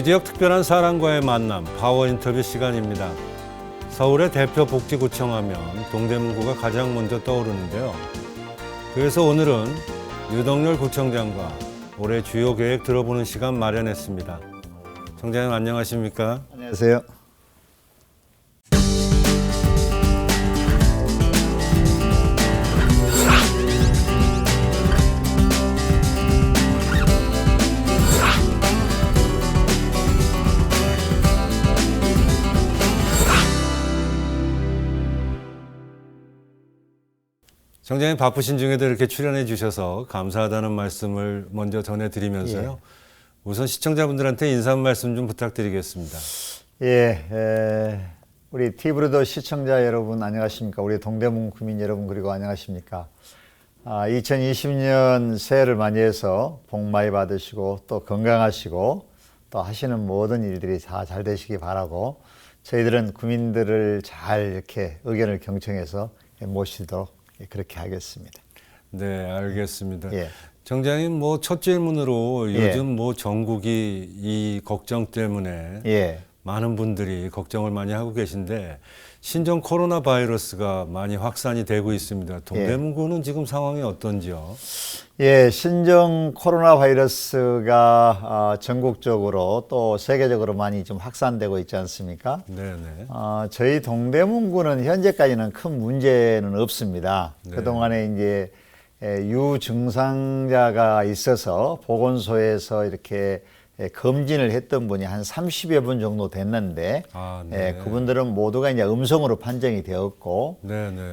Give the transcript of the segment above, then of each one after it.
우리 지역 특별한 사람과의 만남, 파워 인터뷰 시간입니다. 서울의 대표 복지구청 하면 동대문구가 가장 먼저 떠오르는데요. 그래서 오늘은 유덕열 구청장과 올해 주요 계획 들어보는 시간 마련했습니다. 청장님 안녕하십니까? 안녕하세요. 청장님 바쁘신 중에도 이렇게 출연해 주셔서 감사하다는 말씀을 먼저 전해드리면서요. 우선 시청자분들한테 인사 말씀 좀 부탁드리겠습니다. 우리 티브루더 시청자 여러분 안녕하십니까? 우리 동대문 구민 여러분 그리고 안녕하십니까? 2020년 새해를 맞이해서 복 많이 받으시고 또 건강하시고 또 하시는 모든 일들이 다 잘 되시기 바라고 저희들은 구민들을 잘 이렇게 의견을 경청해서 모시도록 그렇게 하겠습니다. 네, 알겠습니다. 예. 청장님 첫 질문으로 예. 요즘 전국이 이 걱정 때문에 많은 분들이 걱정을 많이 하고 계신데 신종 코로나 바이러스가 많이 확산이 되고 있습니다. 동대문구는 지금 상황이 어떤지요? 신종 코로나 바이러스가 전국적으로 또 세계적으로 많이 좀 확산되고 있지 않습니까? 네네. 저희 동대문구는 현재까지는 큰 문제는 없습니다. 네. 그동안에 이제 유증상자가 있어서 보건소에서 이렇게 검진을 했던 분이 한 30여 분 정도 됐는데 그분들은 모두가 이제 음성으로 판정이 되었고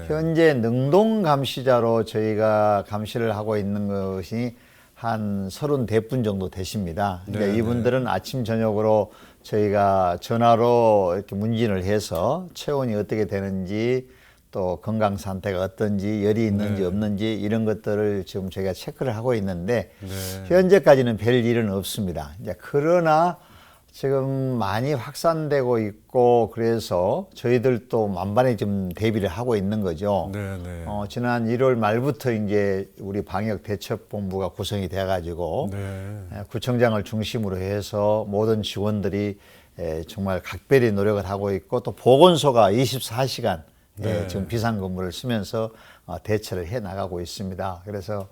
현재 능동 감시자로 저희가 감시를 하고 있는 것이 한 34분 정도 되십니다. 이제 이분들은 아침 저녁으로 저희가 전화로 이렇게 문진을 해서 체온이 어떻게 되는지 또 건강 상태가 어떤지 열이 있는지 없는지 이런 것들을 지금 저희가 체크를 하고 있는데 현재까지는 별 일은 없습니다. 이제 그러나 지금 많이 확산되고 있고 그래서 저희들도 만반에 좀 대비를 하고 있는 거죠. 지난 1월 말부터 이제 우리 방역 대책본부가 구성이 돼 가지고 구청장을 중심으로 해서 모든 직원들이 정말 각별히 노력을 하고 있고 또 보건소가 24시간 지금 비상근무를 쓰면서 대처를 해 나가고 있습니다. 그래서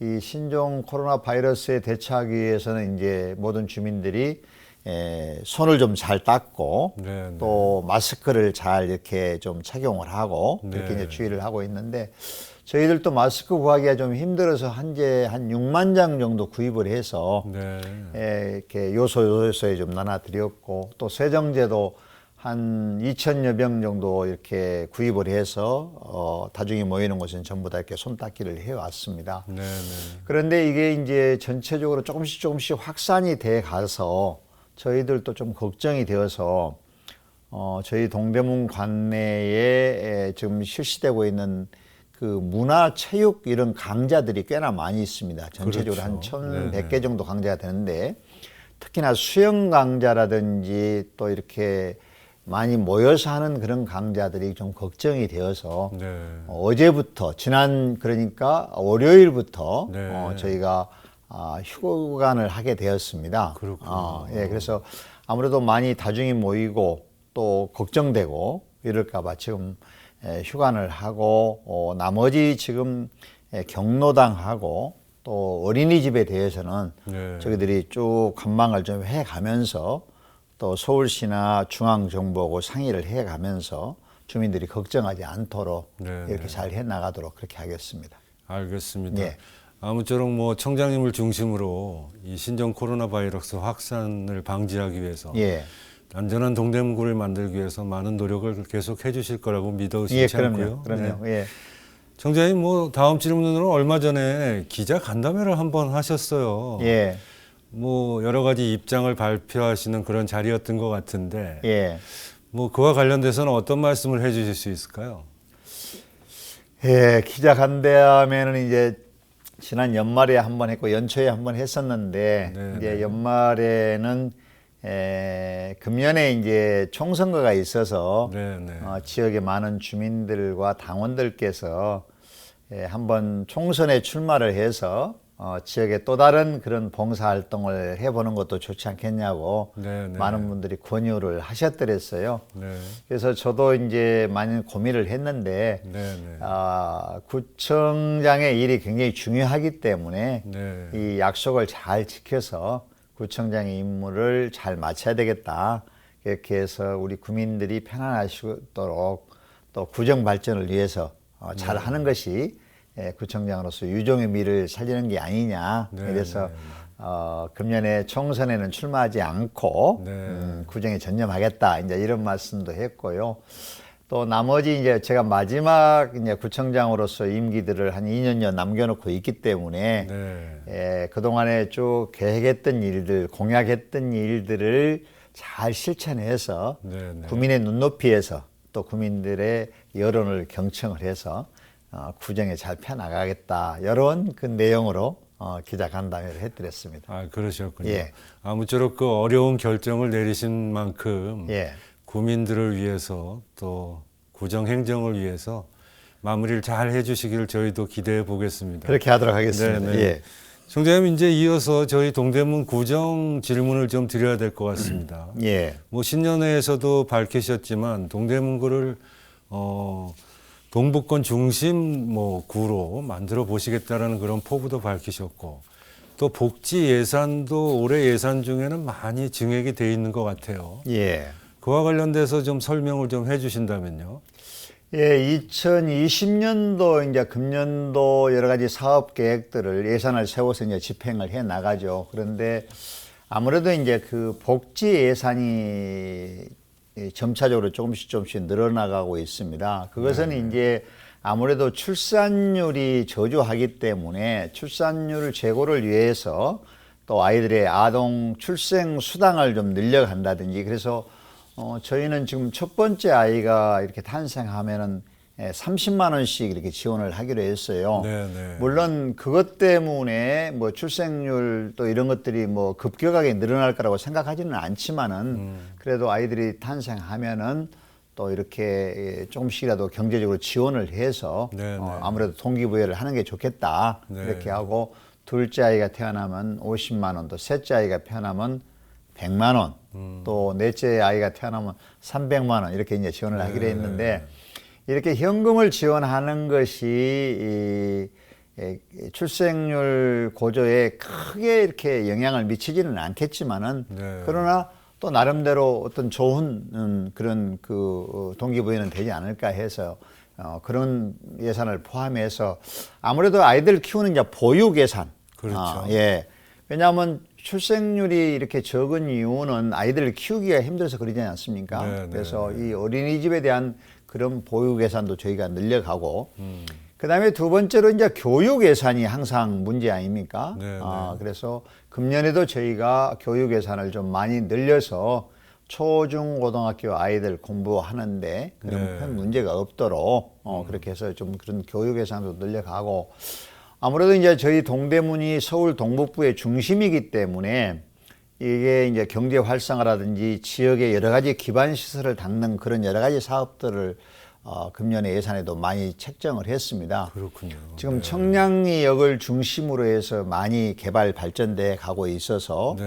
이 신종 코로나 바이러스에 대처하기 위해서는 이제 모든 주민들이 손을 좀 잘 닦고 또 마스크를 잘 이렇게 좀 착용을 하고 그렇게 이제 주의를 하고 있는데 저희들도 마스크 구하기가 좀 힘들어서 현재 한 6만 장 정도 구입을 해서 이렇게 요소에 좀 나눠드렸고 또 세정제도 한 2,000여 병 정도 이렇게 구입을 해서 다중이 모이는 곳은 전부 다 이렇게 손 닦기를 해왔습니다. 그런데 이게 이제 전체적으로 조금씩 확산이 돼 가서 저희들도 좀 걱정이 되어서 저희 동대문 관내에 지금 실시되고 있는 그 문화체육 이런 강좌들이 꽤나 많이 있습니다. 전체적으로 한 1,100개 정도 강좌가 되는데 특히나 수영 강좌라든지 또 이렇게 많이 모여서 하는 그런 강좌들이 좀 걱정이 되어서 어제부터 그러니까 월요일부터 저희가 휴관을 하게 되었습니다. 그래서 아무래도 많이 다중이 모이고 또 걱정되고 이럴까봐 지금 휴관을 하고 나머지 지금 경로당하고 또 어린이집에 대해서는 저희들이 쭉 관망을 좀 해가면서 또 서울시나 중앙정부하고 상의를 해가면서 주민들이 걱정하지 않도록 이렇게 잘 해나가도록 그렇게 하겠습니다. 알겠습니다. 아무쪼록 청장님을 중심으로 이 신종 코로나 바이러스 확산을 방지하기 위해서 안전한 동대문구를 만들기 위해서 많은 노력을 계속 해주실 거라고 믿어 의심치 않고요. 그럼요. 청장님 다음 질문으로 얼마 전에 기자 간담회를 한번 하셨어요. 여러 가지 입장을 발표하시는 그런 자리였던 것 같은데 그와 관련돼서는 어떤 말씀을 해주실 수 있을까요? 기자 간담회는 이제 지난 연말에 한번 했고 연초에 한번 했었는데 이제 연말에는 금년에 이제 총선거가 있어서 지역의 많은 주민들과 당원들께서 한번 총선에 출마를 해서 지역에 또 다른 그런 봉사활동을 해보는 것도 좋지 않겠냐고 많은 분들이 권유를 하셨더랬어요. 그래서 저도 이제 많이 고민을 했는데 구청장의 일이 굉장히 중요하기 때문에 이 약속을 잘 지켜서 구청장의 임무를 잘 마쳐야 되겠다. 이렇게 해서 우리 구민들이 편안하시도록 또 구정 발전을 위해서 잘 하는 것이 구청장으로서 유종의 미를 살리는 게 아니냐. 그래서 금년에 총선에는 출마하지 않고 구정에 전념하겠다. 이제 이런 말씀도 했고요. 또 나머지 이제 제가 마지막 이제 구청장으로서 임기들을 한 2년여 남겨놓고 있기 때문에 그동안에 쭉 계획했던 일들, 공약했던 일들을 잘 실천해서 구민의 눈높이에서 또 구민들의 여론을 경청을 해서 구정에 잘 펴나가겠다. 이런 그 내용으로 기자간담회를 해드렸습니다. 아, 그러셨군요. 아무쪼록 그 어려운 결정을 내리신 만큼 구민들을 위해서 또 구정 행정을 위해서 마무리를 잘 해주시기를 저희도 기대해 보겠습니다. 그렇게 하도록 하겠습니다. 총장님, 이제 이어서 저희 동대문 구정 질문을 좀 드려야 될 것 같습니다. 뭐 신년회에서도 밝히셨지만 동대문구를 동북권 중심 뭐 구로 만들어 보시겠다라는 그런 포부도 밝히셨고 또 복지 예산도 올해 예산 중에는 많이 증액이 돼 있는 것 같아요. 그와 관련돼서 좀 설명을 좀 해주신다면요. 2020년도 이제 금년도 여러 가지 사업 계획들을 예산을 세워서 이제 집행을 해 나가죠. 그런데 아무래도 이제 그 복지 예산이 점차적으로 조금씩 늘어나가고 있습니다. 그것은 이제 아무래도 출산율이 저조하기 때문에 출산율 제고를 위해서 또 아이들의 아동 출생 수당을 좀 늘려간다든지 그래서 저희는 지금 첫 번째 아이가 이렇게 탄생하면은 30만 원씩 이렇게 지원을 하기로 했어요. 물론 그것 때문에 뭐 출생률 또 이런 것들이 뭐 급격하게 늘어날 거라고 생각하지는 않지만은 그래도 아이들이 탄생하면은 또 이렇게 조금씩이라도 경제적으로 지원을 해서 아무래도 동기부여를 하는 게 좋겠다. 이렇게 하고 둘째 아이가 태어나면 50만 원, 또 셋째 아이가 태어나면 100만 원, 또 넷째 아이가 태어나면 300만 원 이렇게 이제 지원을 하기로 했는데 이렇게 현금을 지원하는 것이 출생률 고조에 크게 이렇게 영향을 미치지는 않겠지만은 그러나 또 나름대로 어떤 좋은 그런 그 동기부여는 되지 않을까 해서 그런 예산을 포함해서 아무래도 아이들 키우는 이제 보육 예산. 왜냐하면 출생률이 이렇게 적은 이유는 아이들을 키우기가 힘들어서 그러지 않습니까? 그래서 이 어린이집에 대한 그런 보육 예산도 저희가 늘려가고 그다음에 두 번째로 이제 교육 예산이 항상 문제 아닙니까? 그래서 금년에도 저희가 교육 예산을 좀 많이 늘려서 초중고등학교 아이들 공부하는데 그런 큰 문제가 없도록 그렇게 해서 좀 그런 교육 예산도 늘려가고 아무래도 이제 저희 동대문이 서울 동북부의 중심이기 때문에 이게 이제 경제 활성화라든지 지역의 여러 가지 기반 시설을 닦는 그런 여러 가지 사업들을 금년에 예산에도 많이 책정을 했습니다. 그렇군요. 지금 청량리역을 중심으로 해서 많이 개발 발전돼 가고 있어서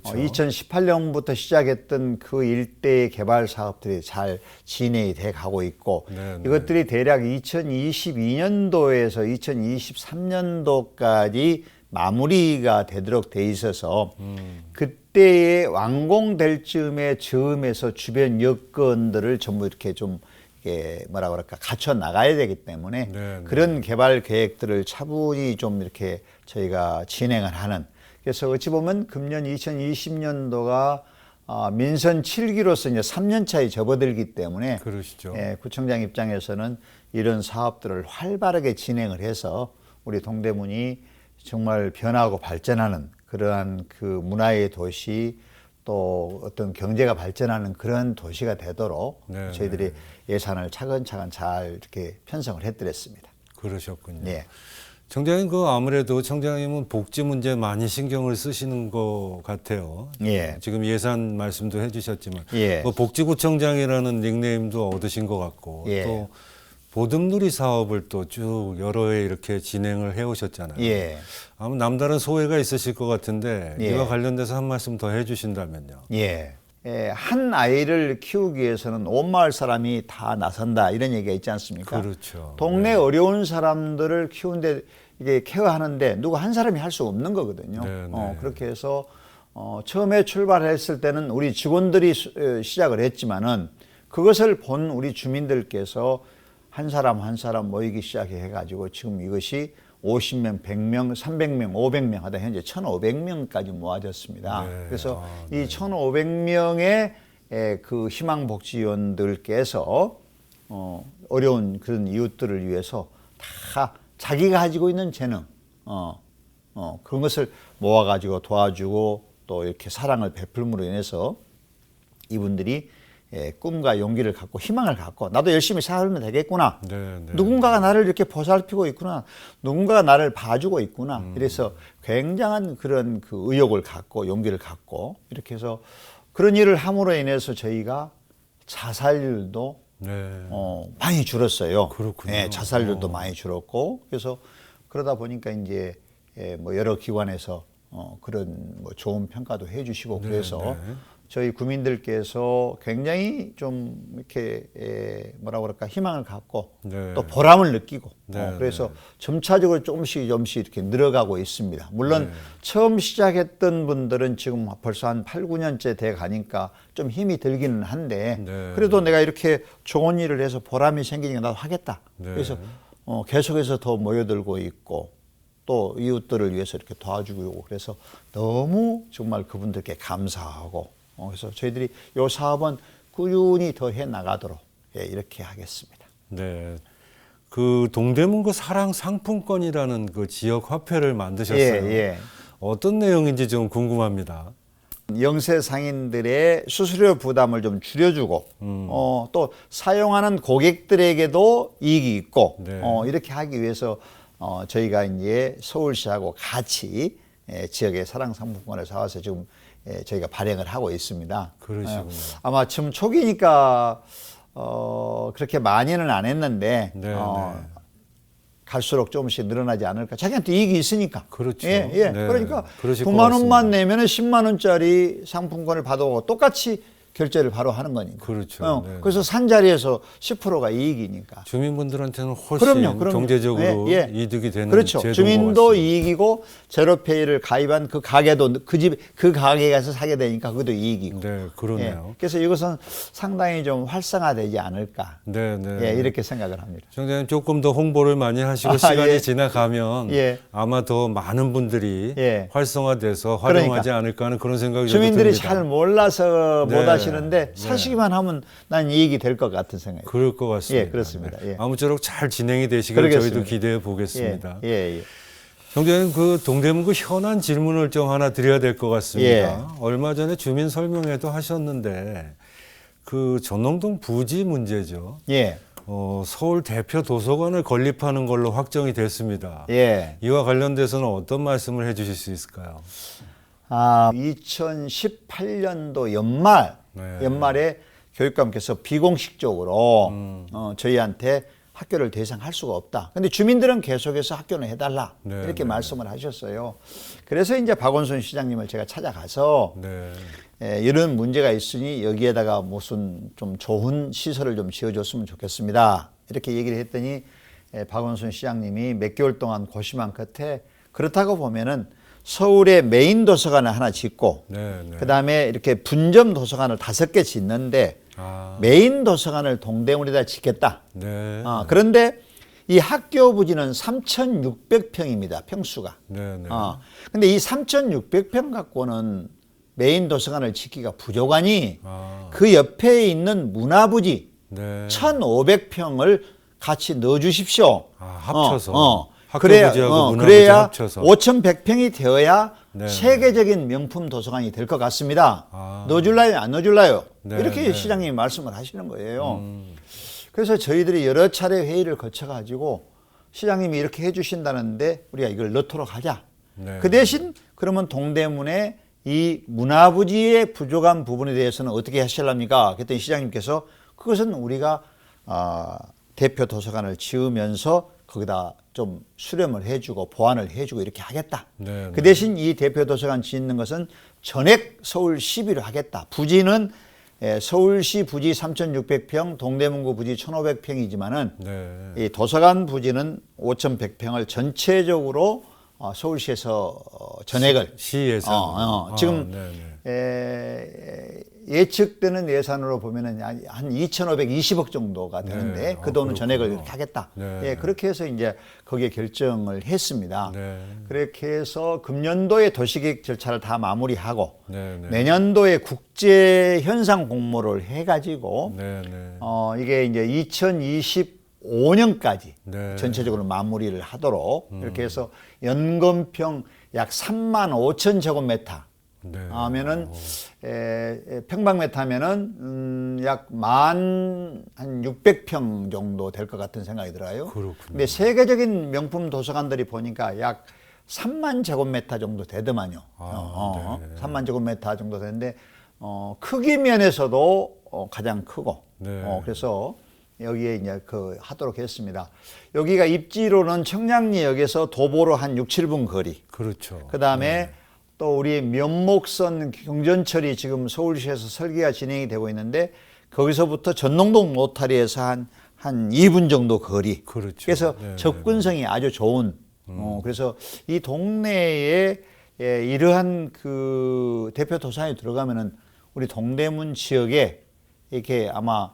2018년부터 시작했던 그 일대의 개발 사업들이 잘 진행이 돼 가고 있고 이것들이 대략 2022년도에서 2023년도까지 마무리가 되도록 돼 있어서 그때에 완공될 즈음에서 주변 여건들을 전부 이렇게 좀 뭐라 그럴까 갖춰 나가야 되기 때문에 그런 개발 계획들을 차분히 좀 이렇게 저희가 진행을 하는 그래서 어찌 보면 금년 2020년도가 민선 7기로서 이제 3년 차에 접어들기 때문에 구청장 입장에서는 이런 사업들을 활발하게 진행을 해서 우리 동대문이 정말 변화하고 발전하는 그러한 그 문화의 도시 또 어떤 경제가 발전하는 그런 도시가 되도록 저희들이 예산을 차근차근 잘 이렇게 편성을 해드렸습니다. 그러셨군요. 청장님, 아무래도 청장님은 복지 문제 많이 신경을 쓰시는 것 같아요. 지금 예산 말씀도 해주셨지만 복지구청장이라는 닉네임도 얻으신 것 같고 또 보듬누리 사업을 또 쭉 여러 해 이렇게 진행을 해오셨잖아요. 예. 아마 남다른 소회가 있으실 것 같은데 예. 이와 관련돼서 한 말씀 더 해주신다면요. 예. 한 아이를 키우기 위해서는 온 마을 사람이 다 나선다 이런 얘기가 있지 않습니까? 그렇죠. 동네 어려운 사람들을 키우는데 이게 케어하는데 누구 한 사람이 할 수 없는 거거든요. 그렇게 해서 처음에 출발했을 때는 우리 직원들이 시작을 했지만은 그것을 본 우리 주민들께서 한 사람 한 사람 모이기 시작해가지고 지금 이것이 50명, 100명, 300명, 500명 하다 현재 1,500명까지 모아졌습니다. 그래서 이 1,500명의 그 희망복지위원들께서 어려운 그런 이웃들을 위해서 다 자기가 가지고 있는 재능, 그런 것을 모아가지고 도와주고 또 이렇게 사랑을 베풀므로 인해서 이분들이 꿈과 용기를 갖고 희망을 갖고 나도 열심히 살면 되겠구나. 누군가가 나를 이렇게 보살피고 있구나. 누군가가 나를 봐주고 있구나. 이래서 굉장한 그런 그 의욕을 갖고 용기를 갖고 이렇게 해서 그런 일을 함으로 인해서 저희가 자살률도 많이 줄었어요. 그렇군요. 자살률도 많이 줄었고 그래서 그러다 보니까 이제 뭐 여러 기관에서 그런 뭐 좋은 평가도 해주시고 그래서 저희 구민들께서 굉장히 좀 이렇게 뭐라 그럴까 희망을 갖고 또 보람을 느끼고 그래서 점차적으로 조금씩 이렇게 늘어가고 있습니다. 물론 처음 시작했던 분들은 지금 벌써 한 8, 9년째 돼 가니까 좀 힘이 들기는 한데 그래도 내가 이렇게 좋은 일을 해서 보람이 생기니까 나도 하겠다. 그래서 계속해서 더 모여들고 있고 또 이웃들을 위해서 이렇게 도와주고 있고 그래서 너무 정말 그분들께 감사하고 그래서 저희들이 이 사업은 꾸준히 더 해 나가도록 이렇게 하겠습니다. 네, 그 동대문구 사랑 상품권이라는 그 지역 화폐를 만드셨어요. 어떤 내용인지 좀 궁금합니다. 영세 상인들의 수수료 부담을 좀 줄여주고 또 사용하는 고객들에게도 이익이 있고 이렇게 하기 위해서 저희가 이제 서울시하고 같이 지역의 사랑 상품권을 사와서 지금 저희가 발행을 하고 있습니다. 그러시군요. 아마 지금 초기니까 그렇게 많이는 안 했는데 갈수록 조금씩 늘어나지 않을까. 자기한테 이익이 있으니까. 그렇죠. 그러니까 9만 원만 내면 10만 원짜리 상품권을 받아오고 똑같이 결제를 바로 하는 거니까. 그렇죠. 그래서 산 자리에서 10%가 이익이니까. 주민분들한테는 훨씬 경제적으로 이득이 되는 그렇죠. 제도인 주민도 것 같습니다. 이익이고 제로페이를 가입한 그 가게도 그 가게에 가서 사게 되니까 그것도 이익이고. 네, 그러네요. 그래서 이것은 상당히 좀 활성화되지 않을까. 이렇게 생각을 합니다. 청장님 조금 더 홍보를 많이 하시고 시간이 지나가면 아마 더 많은 분들이 활성화돼서 활용하지 않을까 하는 그런 생각이 주민들이 듭니다. 잘 몰라서 못 하시는데 사시기만 하면 난 이익이 될 것 같은 생각이. 그럴 것 같습니다. 그렇습니다. 아무쪼록 잘 진행이 되시길 저희도 기대해 보겠습니다. 청장님 그 동대문구 현안 질문을 좀 하나 드려야 될 것 같습니다. 얼마 전에 주민 설명회도 하셨는데 그 전농동 부지 문제죠. 서울 대표 도서관을 건립하는 걸로 확정이 됐습니다. 이와 관련돼서는 어떤 말씀을 해주실 수 있을까요? 2018년도 연말에 교육감께서 비공식적으로 저희한테 학교를 더 이상 할 수가 없다. 근데 주민들은 계속해서 학교는 해달라. 이렇게 말씀을 하셨어요. 그래서 이제 박원순 시장님을 제가 찾아가서 이런 문제가 있으니 여기에다가 무슨 좀 좋은 시설을 좀 지어줬으면 좋겠습니다. 이렇게 얘기를 했더니 박원순 시장님이 몇 개월 동안 고심한 끝에 그렇다고 보면은 서울에 메인 도서관을 하나 짓고 그다음에 이렇게 분점 도서관을 5개 짓는데 메인 도서관을 동대문에다 짓겠다. 그런데 이 학교 부지는 3,600평입니다. 평수가. 근데 이 3,600평 갖고는 메인 도서관을 짓기가 부족하니 그 옆에 있는 문화부지 1,500평을 같이 넣어 주십시오. 합쳐서. 그래야 5,100평이 되어야 세계적인 명품 도서관이 될 것 같습니다. 넣어줄라요? 안 넣어줄라요? 이렇게 시장님이 말씀을 하시는 거예요. 그래서 저희들이 여러 차례 회의를 거쳐가지고 시장님이 이렇게 해주신다는데 우리가 이걸 넣도록 하자. 그 대신 그러면 동대문에 이 문화부지의 부족한 부분에 대해서는 어떻게 하실랍니까? 그랬더니 시장님께서 그것은 우리가 대표 도서관을 지으면서 거기다 좀 수렴을 해주고 보완을 해주고 이렇게 하겠다. 네, 그 대신 이 대표 도서관 짓는 것은 전액 서울시비로 하겠다. 부지는 서울시 부지 3,600평, 동대문구 부지 1,500평이지만은 네. 이 도서관 부지는 5,100평을 전체적으로 서울시에서 전액을 시에서 지금 예측되는 예산으로 보면은 한 2,520억 정도가 되는데 네. 그 돈은 그렇구나. 전액을 이렇게 하겠다. 네. 그렇게 해서 이제 거기에 결정을 했습니다. 네. 그렇게 해서 금년도에 도시계획 절차를 다 마무리하고 네. 네. 내년도에 국제 현상 공모를 해가지고 네. 네. 이게 이제 2025년까지 네. 전체적으로 마무리를 하도록 이렇게 해서 연건평 약 3만 5천 제곱미터 네. 하면은 평방미터 하면은 약 한 600평 정도 될 것 같은 생각이 들어요. 그렇군요. 근데 세계적인 명품 도서관들이 보니까 약 3만 제곱미터 정도 되더만요. 네. 3만 제곱미터 정도 되는데 크기 면에서도 가장 크고 네. 그래서 여기에 이제 하도록 했습니다. 여기가 입지로는 청량리역에서 도보로 한 6, 7분 거리. 그렇죠. 그 다음에 또 우리 면목선 경전철이 지금 서울시에서 설계가 진행이 되고 있는데 거기서부터 전농동 로타리에서 한 2분 정도 거리. 그렇죠. 그래서 네. 접근성이 아주 좋은. 그래서 이 동네에 이러한 그 대표 도서관이 들어가면은 우리 동대문 지역에 이렇게 아마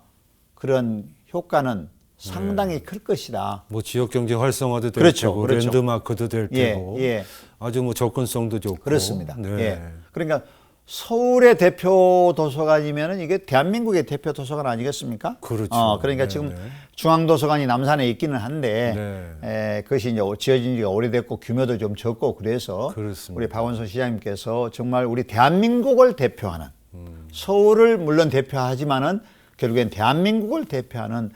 그런 효과는 상당히 클 것이다. 뭐 지역 경제 활성화도 될 그렇죠, 테고 그렇죠. 랜드마크도 될 테고 예. 아주 뭐 접근성도 좋고 그렇습니다. 네. 그러니까 서울의 대표 도서관이면은 이게 대한민국의 대표 도서관 아니겠습니까? 그렇죠. 그러니까 지금 중앙도서관이 남산에 있기는 한데 그것이 이제 지어진 지가 오래됐고 규모도 좀 적고 그래서 그렇습니다. 우리 박원순 시장님께서 정말 우리 대한민국을 대표하는 서울을 물론 대표하지만은 결국엔 대한민국을 대표하는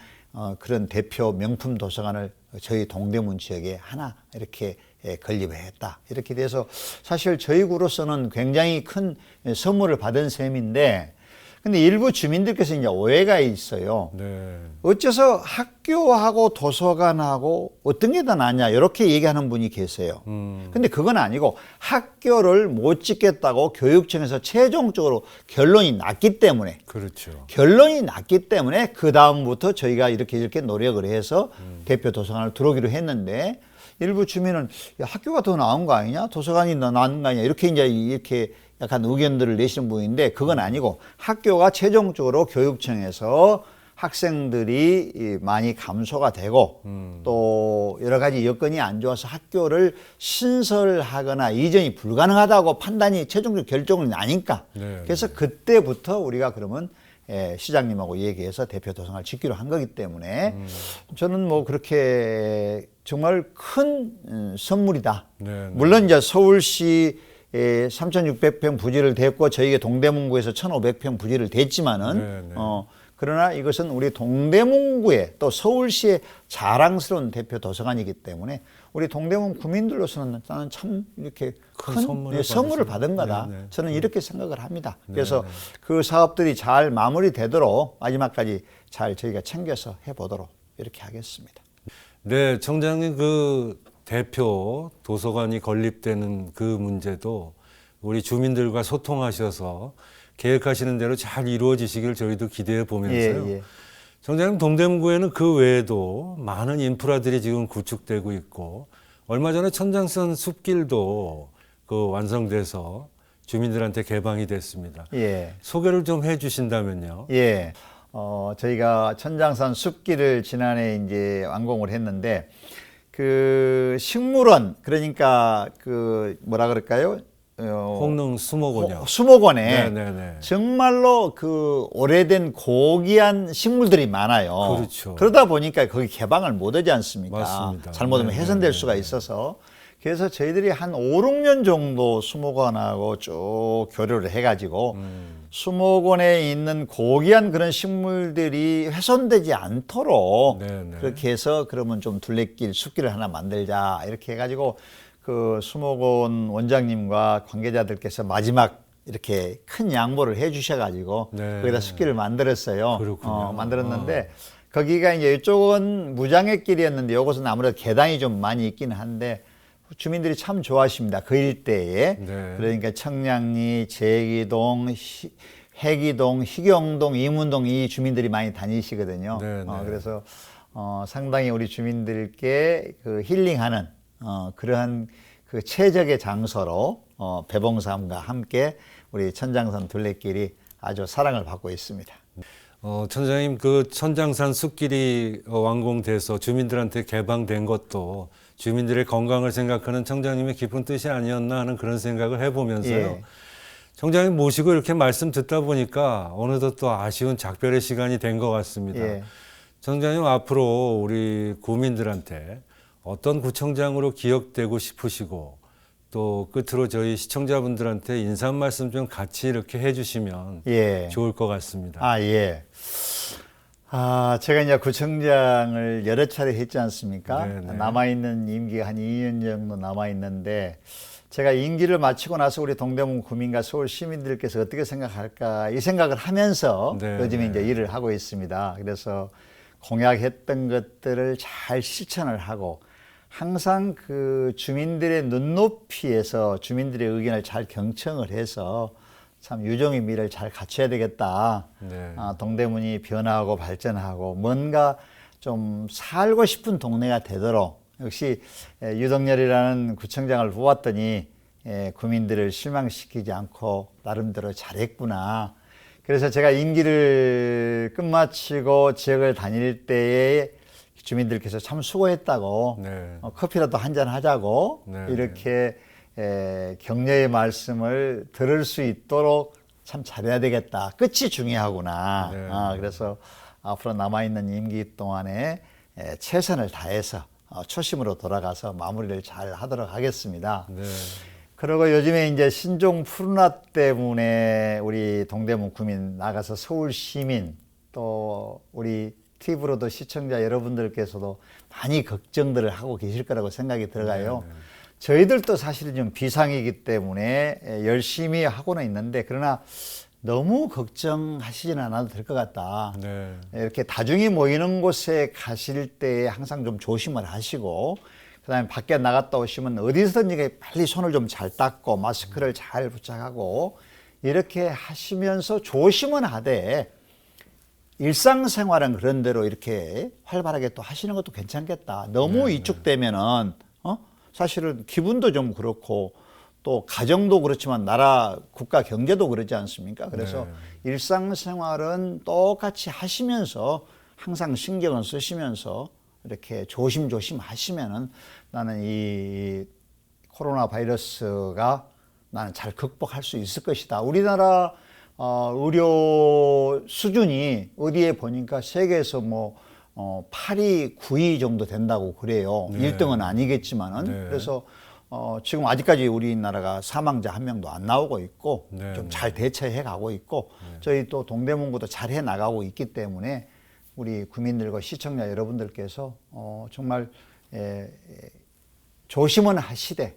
그런 대표 명품 도서관을 저희 동대문 지역에 하나 이렇게 건립을 했다. 이렇게 돼서 사실 저희 구로서는 굉장히 큰 선물을 받은 셈인데 근데 일부 주민들께서 이제 오해가 있어요. 네. 어째서 학교하고 도서관하고 어떤 게 더 낫냐 이렇게 얘기하는 분이 계세요. 근데 그건 아니고 학교를 못 짓겠다고 교육청에서 최종적으로 결론이 났기 때문에 그렇죠. 결론이 났기 때문에 그 다음부터 저희가 이렇게 노력을 해서 대표 도서관을 들어오기로 했는데 일부 주민은 야, 학교가 더 나은 거 아니냐 도서관이 더 나은 거 아니냐 이렇게 약간 의견들을 내시는 분인데 그건 아니고 학교가 최종적으로 교육청에서 학생들이 많이 감소가 되고 또 여러 가지 여건이 안 좋아서 학교를 신설하거나 이전이 불가능하다고 판단이 최종적 결정을 나니까 그래서 그때부터 우리가 그러면 시장님하고 얘기해서 대표 도서관을 짓기로 한 거기 때문에 저는 뭐 그렇게 정말 큰 선물이다. 물론 이제 서울시 3,600평 부지를 댔고 저희가 동대문구에서 1,500평 부지를 댔지만은 그러나 이것은 우리 동대문구의 또 서울시의 자랑스러운 대표 도서관이기 때문에 우리 동대문 구민들로서는 나는 참 이렇게 큰 선물을 받은 거다. 저는 이렇게 생각을 합니다. 그래서 그 사업들이 잘 마무리되도록 마지막까지 잘 저희가 챙겨서 해보도록 이렇게 하겠습니다. 네, 청장님 그 대표 도서관이 건립되는 그 문제도 우리 주민들과 소통하셔서 계획하시는 대로 잘 이루어지시길 저희도 기대해 보면서요. 청장님 동대문구에는 그 외에도 많은 인프라들이 지금 구축되고 있고 얼마 전에 천장선 숲길도 그 완성돼서 주민들한테 개방이 됐습니다. 소개를 좀 해주신다면요. 저희가 천장선 숲길을 지난해 이제 완공을 했는데 그 식물원 그러니까 그 뭐라 그럴까요? 홍릉 수목원이요. 수목원에 정말로 그 오래된 고귀한 식물들이 많아요. 그렇죠. 그러다 보니까 거기 개방을 못 하지 않습니까? 맞습니다. 잘못하면 훼손될 수가 있어서 그래서 저희들이 한 5, 6년 정도 수목원하고 쭉 교류를 해가지고 수목원에 있는 고귀한 그런 식물들이 훼손되지 않도록 그렇게 해서 그러면 좀 둘레길, 숲길을 하나 만들자 이렇게 해가지고 그 수목원 원장님과 관계자들께서 마지막 이렇게 큰 양보를 해 주셔가지고 거기다 숲길을 만들었어요. 만들었는데 거기가 이제 이쪽은 무장의 길이었는데 이것은 아무래도 계단이 좀 많이 있긴 한데 주민들이 참 좋아하십니다. 그 일대에. 네. 그러니까 청량리, 제기동, 해기동, 희경동, 이문동 이 주민들이 많이 다니시거든요. 네, 네. 그래서 상당히 우리 주민들께 그 힐링하는 그러한 그 최적의 장소로 배봉산과 함께 우리 천장산 둘레길이 아주 사랑을 받고 있습니다. 천장님, 그 천장산 숲길이 완공돼서 주민들한테 개방된 것도 주민들의 건강을 생각하는 청장님의 깊은 뜻이 아니었나 하는 그런 생각을 해보면서요. 예. 청장님 모시고 이렇게 말씀 듣다 보니까 어느덧 또 아쉬운 작별의 시간이 된 것 같습니다. 예. 청장님, 앞으로 우리 구민들한테 어떤 구청장으로 기억되고 싶으시고 또 끝으로 저희 시청자분들한테 인사 말씀 좀 같이 이렇게 해주시면 예. 좋을 것 같습니다. 예. 제가 이제 구청장을 여러 차례 했지 않습니까? 네네. 남아있는 임기가 한 2년 정도 남아있는데 제가 임기를 마치고 나서 우리 동대문 구민과 서울 시민들께서 어떻게 생각할까 이 생각을 하면서 네네. 요즘에 이제 일을 하고 있습니다. 그래서 공약했던 것들을 잘 실천을 하고 항상 그 주민들의 눈높이에서 주민들의 의견을 잘 경청을 해서 참 유종의 미를 잘 갖춰야 되겠다. 네. 동대문이 변화하고 발전하고 뭔가 좀 살고 싶은 동네가 되도록 역시 유동열이라는 구청장을 뽑았더니 구민들을 실망시키지 않고 나름대로 잘했구나. 그래서 제가 임기를 끝마치고 지역을 다닐 때에 주민들께서 참 수고했다고 네. 커피라도 한잔 하자고 네. 이렇게 격려의 말씀을 들을 수 있도록 참 잘해야 되겠다. 끝이 중요하구나. 네. 그래서 앞으로 남아있는 임기 동안에 최선을 다해서 초심으로 돌아가서 마무리를 잘 하도록 하겠습니다. 네. 그리고 요즘에 이제 신종 코로나 때문에 우리 동대문 구민 나가서 서울 시민 또 우리 TV로도 시청자 여러분들께서도 많이 걱정들을 하고 계실 거라고 생각이 들어가요. 네, 네. 저희들도 사실은 좀 비상이기 때문에 열심히 하고는 있는데 그러나 너무 걱정하시지는 않아도 될 것 같다. 네. 이렇게 다중이 모이는 곳에 가실 때 항상 좀 조심을 하시고 그다음에 밖에 나갔다 오시면 어디서든지 빨리 손을 좀 잘 닦고 마스크를 잘 부착하고 이렇게 하시면서 조심은 하되 일상생활은 그런 대로 이렇게 활발하게 또 하시는 것도 괜찮겠다. 너무 위축되면은 사실은 기분도 좀 그렇고 또 가정도 그렇지만 나라 국가 경제도 그러지 않습니까? 그래서 일상생활은 똑같이 하시면서 항상 신경을 쓰시면서 이렇게 조심조심 하시면은 나는 이 코로나 바이러스가 나는 잘 극복할 수 있을 것이다. 우리나라 의료 수준이 어디에 보니까 세계에서 뭐 8위, 9위 정도 된다고 그래요. 네. 1등은 아니겠지만은. 네. 그래서 지금 아직까지 우리나라가 사망자 한 명도 안 나오고 있고 네. 좀 잘 대처해 가고 있고 네. 저희 또 동대문구도 잘 해 나가고 있기 때문에 우리 구민들과 시청자 여러분들께서 정말 조심은 하시되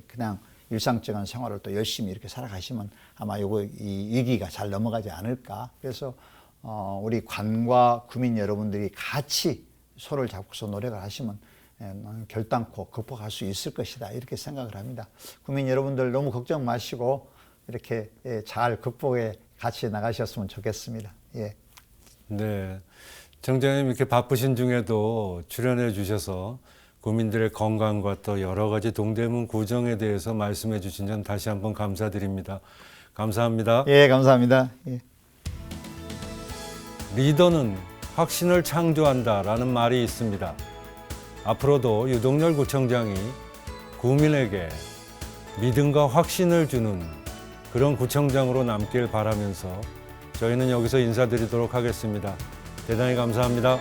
그냥 일상적인 생활을 또 열심히 이렇게 살아가시면 아마 이 위기가 잘 넘어가지 않을까. 그래서 우리 관과 구민 여러분들이 같이 손을 잡고서 노력을 하시면 결단코 극복할 수 있을 것이다. 이렇게 생각을 합니다. 구민 여러분들 너무 걱정 마시고 이렇게 잘 극복에 같이 나가셨으면 좋겠습니다. 예. 네. 청장님 이렇게 바쁘신 중에도 출연해 주셔서 구민들의 건강과 또 여러 가지 동대문 구정에 대해서 말씀해 주신 점 다시 한번 감사드립니다. 감사합니다. 예, 감사합니다. 예. 리더는 확신을 창조한다라는 말이 있습니다. 앞으로도 유동열 구청장이 구민에게 믿음과 확신을 주는 그런 구청장으로 남길 바라면서 저희는 여기서 인사드리도록 하겠습니다. 대단히 감사합니다.